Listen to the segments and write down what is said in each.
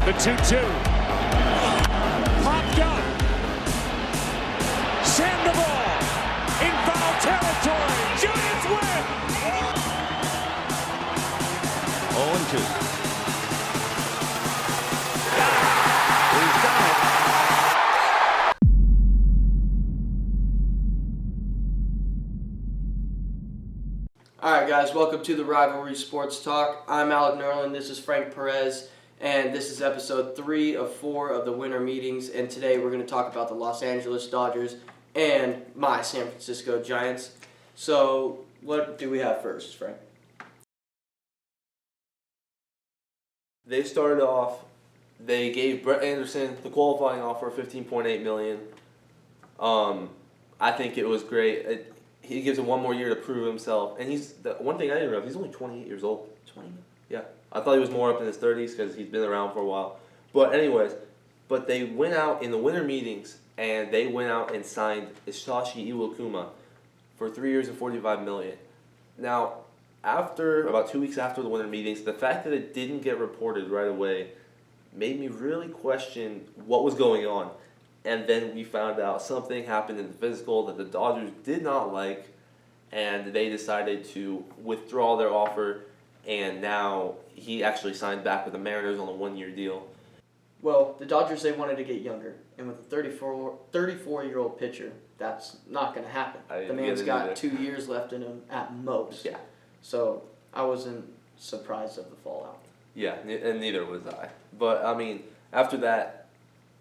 The 2-2. Popped up. Sandoval in foul territory. Giants win. 0-2. He's done it. Alright guys, welcome to the Rivalry Sports Talk. I'm Alec Nerlin, this is Frank Perez, and this is episode 3 of 4 of the winter meetings, and today we're going to talk about the Los Angeles Dodgers and my San Francisco Giants. So, what do we have first, Frank? They started off, they gave Brett Anderson the qualifying offer of $15.8 million. I think it was great. He gives him one more year to prove himself. And one thing I didn't realize, he's only 28 years old. 20? Yeah. I thought he was more up in his 30s because he's been around for a while. But anyways, they went out in the winter meetings and they went out and signed Isashi Iwakuma for 3 years and $45 million. Now, about 2 weeks after the winter meetings, the fact that it didn't get reported right away made me really question what was going on. And then we found out something happened in the physical that the Dodgers did not like, and they decided to withdraw their offer, and now he actually signed back with the Mariners on a 1-year deal. Well, the Dodgers, they wanted to get younger, and with a 34-year-old pitcher, that's not going to happen. The man's got 2 years left in him at most. Yeah. So, I wasn't surprised of the fallout. Yeah, and neither was I. But, I mean, after that,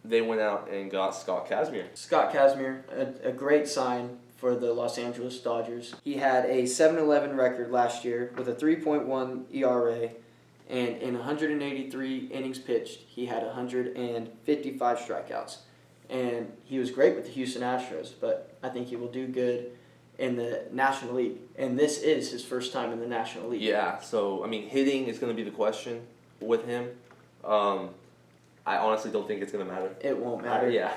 they went out and got Scott Kazmir. Scott Kazmir, a great sign for the Los Angeles Dodgers. He had a 7-11 record last year with a 3.1 ERA, and in 183 innings pitched, he had 155 strikeouts. And he was great with the Houston Astros, but I think he will do good in the National League. And this is his first time in the National League. Yeah, so, I mean, hitting is going to be the question with him. I honestly don't think it's going to matter. It won't matter. Yeah.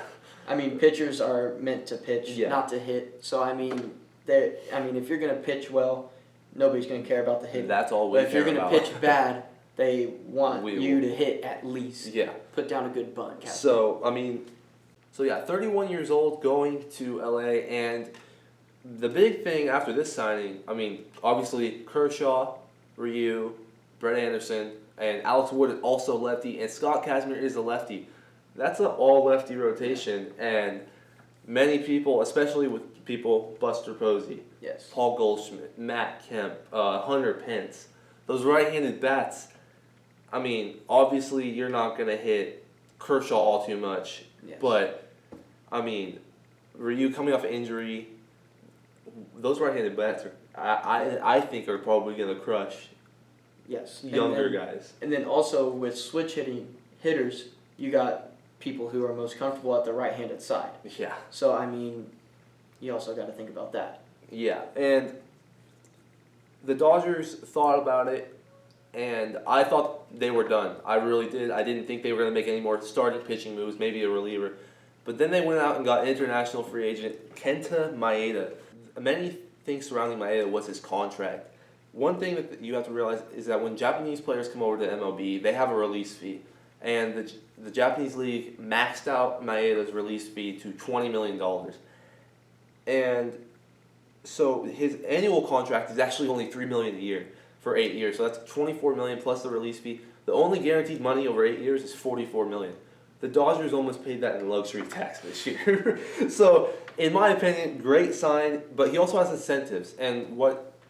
I mean, pitchers are meant to pitch, not to hit. So, I mean, if you're going to pitch well, nobody's going to care about the hitting. That's all we care about. But if you're going to pitch bad, they want you to hit at least. Yeah. Put down a good bunt, Captain. So, 31 years old, going to L.A., and the big thing after this signing, I mean, obviously Kershaw, Ryu, Brett Anderson, and Alex Wood is also lefty, and Scott Kazmir is a lefty. That's an all-lefty rotation, and many people, especially with Buster Posey, yes, Paul Goldschmidt, Matt Kemp, Hunter Pence, those right-handed bats, I mean, obviously you're not going to hit Kershaw all too much, but, I mean, Ryu coming off injury, those right-handed bats, I think are probably going to crush younger guys. And then also with switch hitters, you got people who are most comfortable at the right-handed side. Yeah. So, I mean, you also got to think about that. Yeah, and the Dodgers thought about it, and I thought they were done. I really did. I didn't think they were going to make any more starting pitching moves, maybe a reliever. But then they went out and got international free agent Kenta Maeda. Many things surrounding Maeda was his contract. One thing that you have to realize is that when Japanese players come over to MLB, they have a release fee. And the Japanese league maxed out Maeda's release fee to $20 million. And so his annual contract is actually only $3 million a year for 8 years. So that's $24 million plus the release fee. The only guaranteed money over 8 years is $44 million. The Dodgers almost paid that in luxury tax this year. So, in my opinion, great sign, but he also has incentives. And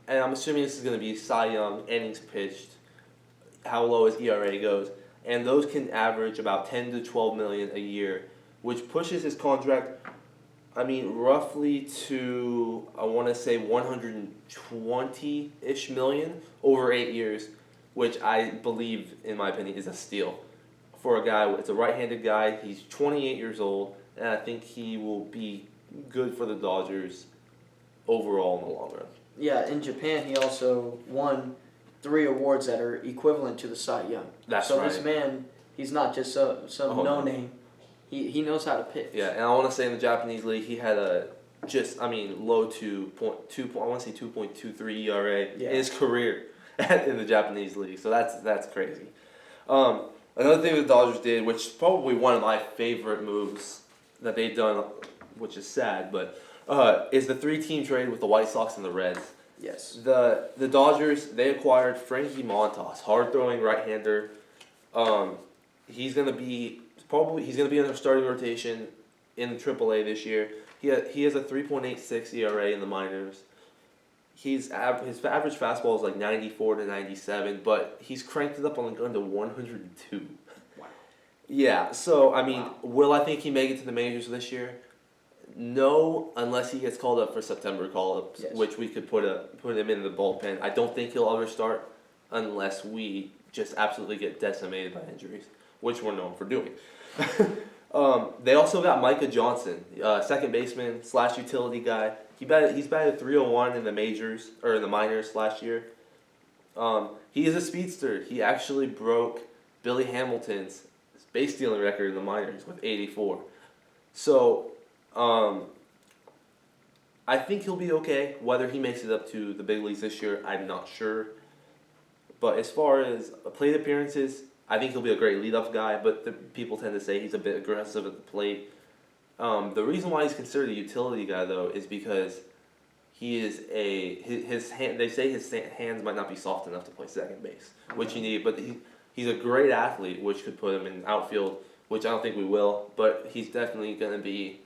I'm assuming this is going to be Cy Young, innings pitched, how low his ERA goes. And those can average about $10 to $12 million a year, which pushes his contract, roughly to, I want to say, $120-ish million over 8 years, which I believe, in my opinion, is a steal. For a guy, it's a right-handed guy, he's 28 years old, and I think he will be good for the Dodgers overall in the long run. Yeah, in Japan, he also won 3 awards that are equivalent to the Cy Young. That's right. So this man, he's not just some no-name. He knows how to pitch. Yeah, and I want to say in the Japanese league, he had low to 2.23 ERA in his career in the Japanese league. So that's crazy. Another thing the Dodgers did, which is probably one of my favorite moves that they've done, which is sad, but is the 3-team trade with the White Sox and the Reds. Yes. The Dodgers, they acquired Frankie Montas, hard-throwing right-hander. He's gonna be in their starting rotation in AAA this year. He has a 3.86 ERA in the minors. His average fastball is like 94 to 97, but he's cranked it up on the gun to 102. Wow. Yeah, so I mean, will I think he make it to the majors this year? No, unless he gets called up for September call-ups, Yes. which we could put him in the bullpen. I don't think he'll ever start unless we just absolutely get decimated by injuries, which we're known for doing. They also got Micah Johnson, second baseman / utility guy. He's batted 301 in the majors or in the minors last year. He is a speedster. He actually broke Billy Hamilton's base stealing record in the minors with 84. So I think he'll be okay. Whether he makes it up to the big leagues this year, I'm not sure. But as far as plate appearances, I think he'll be a great leadoff guy, but people tend to say he's a bit aggressive at the plate. The reason why he's considered a utility guy, though, is because he is they say his hands might not be soft enough to play second base, which you need, but he's a great athlete, which could put him in outfield, which I don't think we will, but he's definitely going to be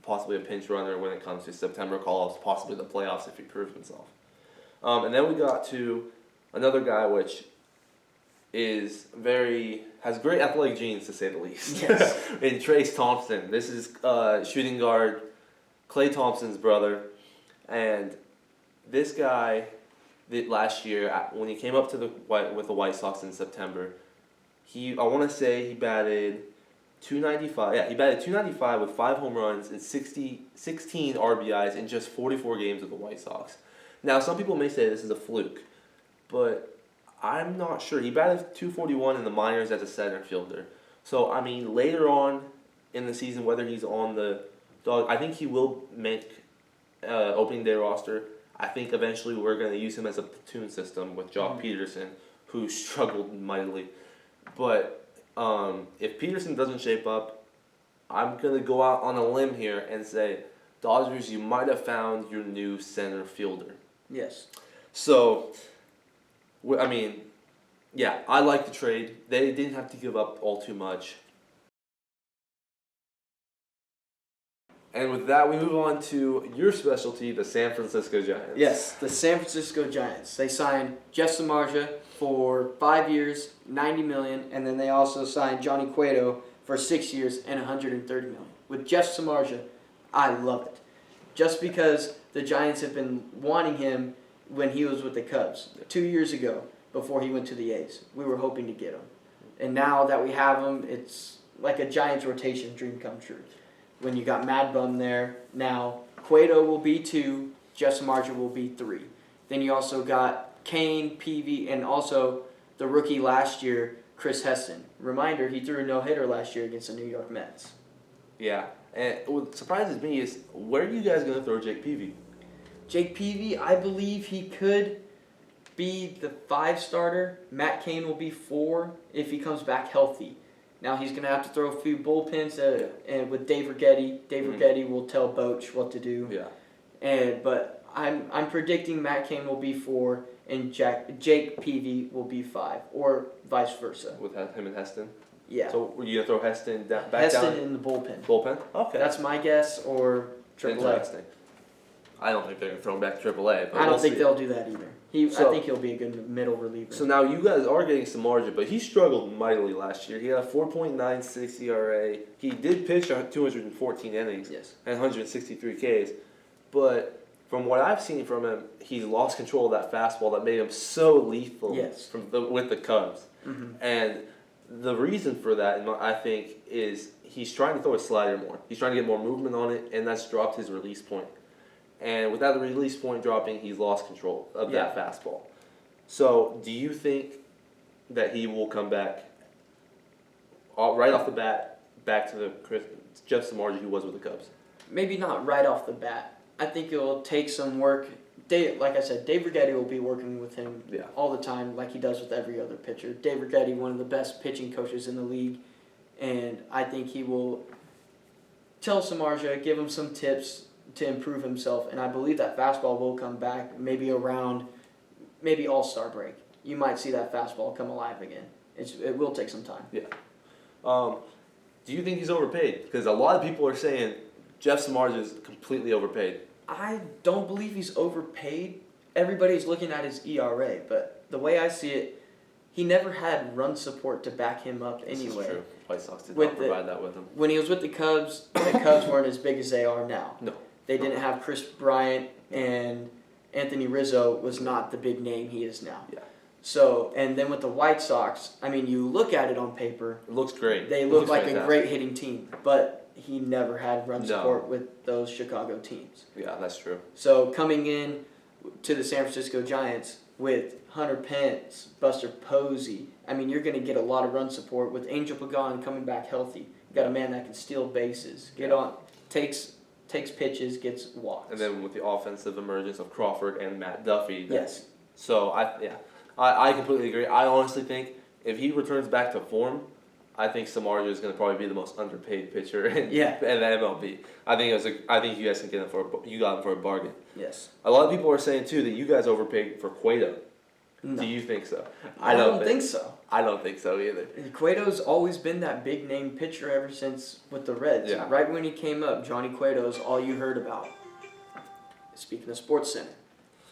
possibly a pinch runner when it comes to September call-ups, possibly the playoffs if he proves himself. And then we got to another guy which has great athletic genes, to say the least. Yes. In Trace Thompson. This is shooting guard Klay Thompson's brother. And this guy, last year, when he came up to with the White Sox in September, I want to say he batted 295. Yeah, he batted 295 with 5 home runs and 16 RBIs in just 44 games with the White Sox. Now, some people may say this is a fluke, but I'm not sure. He batted 241 in the minors as a center fielder. So, I mean, later on in the season, whether he's on the dog, I think he will make opening day roster. I think eventually we're going to use him as a platoon system with Jock Peterson, who struggled mightily. But if Peterson doesn't shape up, I'm going to go out on a limb here and say, Dodgers, you might have found your new center fielder. Yes. So, I mean, yeah, I like the trade. They didn't have to give up all too much. And with that, we move on to your specialty, the San Francisco Giants. Yes, the San Francisco Giants. They signed Jeff Samardzija for 5 years, $90 million, and then they also signed Johnny Cueto for 6 years and $130 million. With Jeff Samardzija, I love it. Just because the Giants have been wanting him when he was with the Cubs 2 years ago before he went to the A's. We were hoping to get him. And now that we have him, it's like a Giants rotation dream come true. When you got Mad Bum there, now Cueto will be 2, Jeff Samardzija will be 3. Then you also got Kane, Peavy, and also the rookie last year, Chris Heston. Reminder, he threw a no-hitter last year against the New York Mets. Yeah, and what surprises me is, where are you guys going to throw Jake Peavy? Jake Peavy, I believe he could be the 5 starter. Matt Cain will be 4 if he comes back healthy. Now he's going to have to throw a few bullpens and with Dave Righetti. Dave Righetti will tell Boch what to do. Yeah. But I'm predicting Matt Cain will be 4 and Jake Peavy will be 5, or vice versa. With him and Heston? Yeah. So were you going to throw Heston back down? Heston in the bullpen. Bullpen? Okay. That's my guess, or AAA. Interesting. I don't think they're going to throw him back to AAA. But I don't we'll think see. they'll do that either. I think he'll be a good middle reliever. So now you guys are getting Samardzija, but he struggled mightily last year. He had a 4.96 ERA. He did pitch 214 innings and 163 Ks. But from what I've seen from him, he's lost control of that fastball that made him so lethal with the Cubs. Mm-hmm. And the reason for that, I think, is he's trying to throw a slider more. He's trying to get more movement on it, and that's dropped his release point. And without the release point dropping, he's lost control of that fastball. So, do you think that he will come back right off the bat back to the Jeff Samardzija who was with the Cubs? Maybe not right off the bat. I think it will take some work like I said, Dave Righetti will be working with him Yeah. all the time, like he does with every other pitcher. Dave Righetti, one of the best pitching coaches in the league, and I think he will tell Samardzija, give him some tips to improve himself, and I believe that fastball will come back maybe around All-Star break. You might see that fastball come alive again. It will take some time. Yeah. Do you think he's overpaid? Because a lot of people are saying Jeff Samardzija is completely overpaid. I don't believe he's overpaid. Everybody's looking at his ERA, but the way I see it, he never had run support to back him up anyway. This is true. White Sox did With not provide that with him. When he was with the Cubs weren't as big as they are now. No. They didn't have Chris Bryant, and Anthony Rizzo was not the big name he is now. Yeah. So, and then with the White Sox, I mean, you look at it on paper, It looks great. they It look looks like fantastic. a great hitting team, but he never had run No. support with those Chicago teams. Yeah, that's true. So coming in to the San Francisco Giants with Hunter Pence, Buster Posey, I mean, you're going to get a lot of run support with Angel Pagan coming back healthy. You got a man that can steal bases, takes pitches, gets walks. And then with the offensive emergence of Crawford and Matt Duffy. Yes. So I completely agree. I honestly think if he returns back to form, I think Samardzija is going to probably be the most underpaid pitcher in the MLB. I think you guys can get him you got him for a bargain. Yes. A lot of people are saying too that you guys overpaid for Cueto. No. Do you think so? I don't think so. I don't think so either. Cueto's always been that big name pitcher ever since with the Reds. Yeah. Right when he came up, Johnny Cueto's all you heard about. Speaking of Sports Center,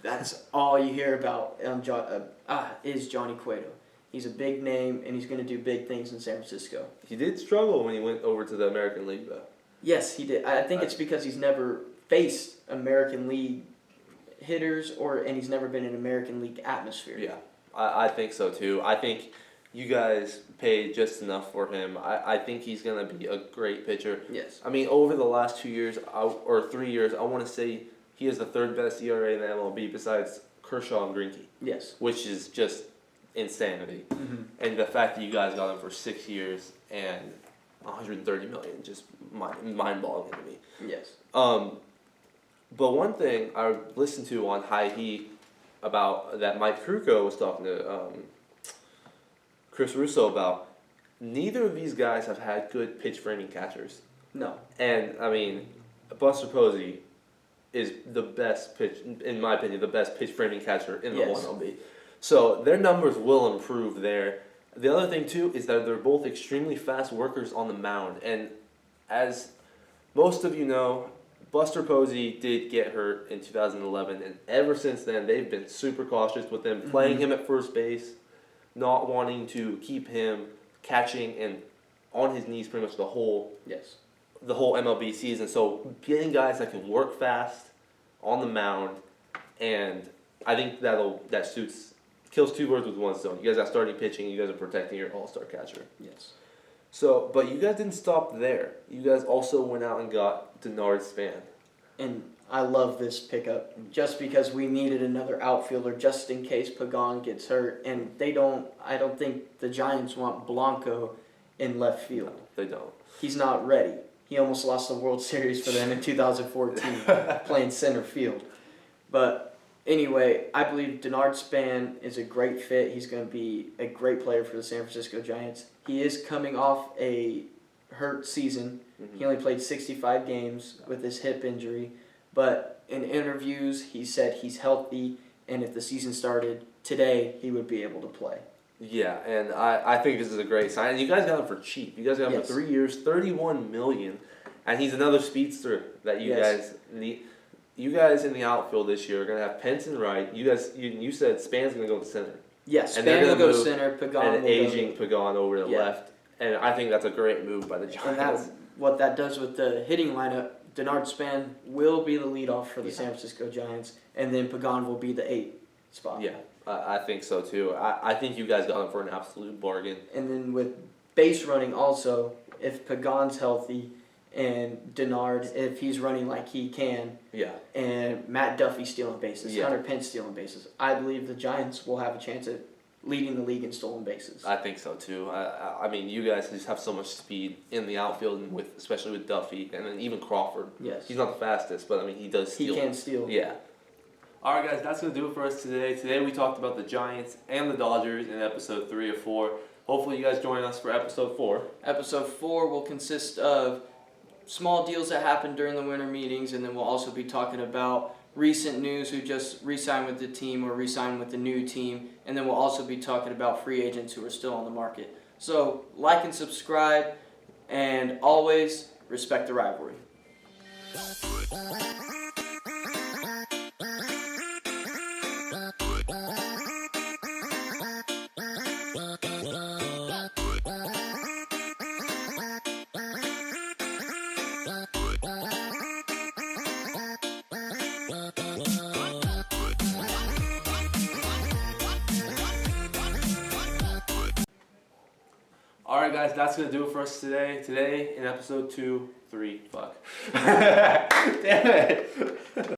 that's all you hear about is Johnny Cueto. He's a big name, and he's going to do big things in San Francisco. He did struggle when he went over to the American League, though. Yes, he did. I think it's because he's never faced American League hitters, and he's never been in American League atmosphere. Yeah, I think so too. I think you guys paid just enough for him. I think he's going to be a great pitcher. Yes. I mean, over the last 2 years or 3 years, I want to say he has the third best ERA in the MLB besides Kershaw and Greinke. Yes. Which is just insanity. Mm-hmm. And the fact that you guys got him for 6 years and $130 million just mind-boggling to me. Yes. But one thing I listened to on High Heat about that Mike Krukow was talking to Chris Russo about, neither of these guys have had good pitch framing catchers. No. And, I mean, Buster Posey is the best in my opinion, the best pitch framing catcher in the Yes. 1LB. So their numbers will improve there. The other thing, too, is that they're both extremely fast workers on the mound. And as most of you know, Buster Posey did get hurt in 2011, and ever since then, they've been super cautious with him, playing him at first base, not wanting to keep him catching and on his knees pretty much the whole MLB season. So getting guys that can work fast on the mound, and I think that kills two birds with one stone. You guys got starting pitching, you guys are protecting your all-star catcher. Yes. So, but you guys didn't stop there. You guys also went out and got Denard Span. And I love this pickup just because we needed another outfielder just in case Pagan gets hurt. And I don't think the Giants want Blanco in left field. They don't. He's not ready. He almost lost the World Series for them in 2014 playing center field. But anyway, I believe Denard Span is a great fit. He's going to be a great player for the San Francisco Giants. He is coming off a hurt season. Mm-hmm. He only played 65 games with his hip injury. But in interviews, he said he's healthy, and if the season started today, he would be able to play. Yeah, and I think this is a great sign. And you guys got him for cheap. You guys got him for 3 years, $31 million, and he's another speedster that you guys need. You guys in the outfield this year are gonna have Pence and Wright. You said Span's gonna go to center. Yes, and Span will go to center. Pagan will aging Pagan over to left, and I think that's a great move by the Giants. And what that does with the hitting lineup, Denard Span will be the leadoff for the San Francisco Giants, and then Pagan will be the 8 spot. Yeah, I think so too. I think you guys got him for an absolute bargain. And then with base running also, if Pagan's healthy and Denard, if he's running like he can, and Matt Duffy stealing bases, Hunter Pence stealing bases, I believe the Giants will have a chance at leading the league in stolen bases. I think so too. I mean, you guys just have so much speed in the outfield, and especially with Duffy, and then even Crawford. Yes. He's not the fastest, but I mean, he does steal. He can steal. Yeah. All right, guys, that's going to do it for us today. Today we talked about the Giants and the Dodgers in episode 3 of 4. Hopefully you guys join us for episode 4. Episode 4 will consist of small deals that happened during the winter meetings, and then we'll also be talking about recent news who just re-signed with the team or re-signed with the new team, and then we'll also be talking about free agents who are still on the market. So like and subscribe, and always respect the rivalry. All right, guys, that's going to do it for us today. Today in episode 2, 3, fuck. Damn it.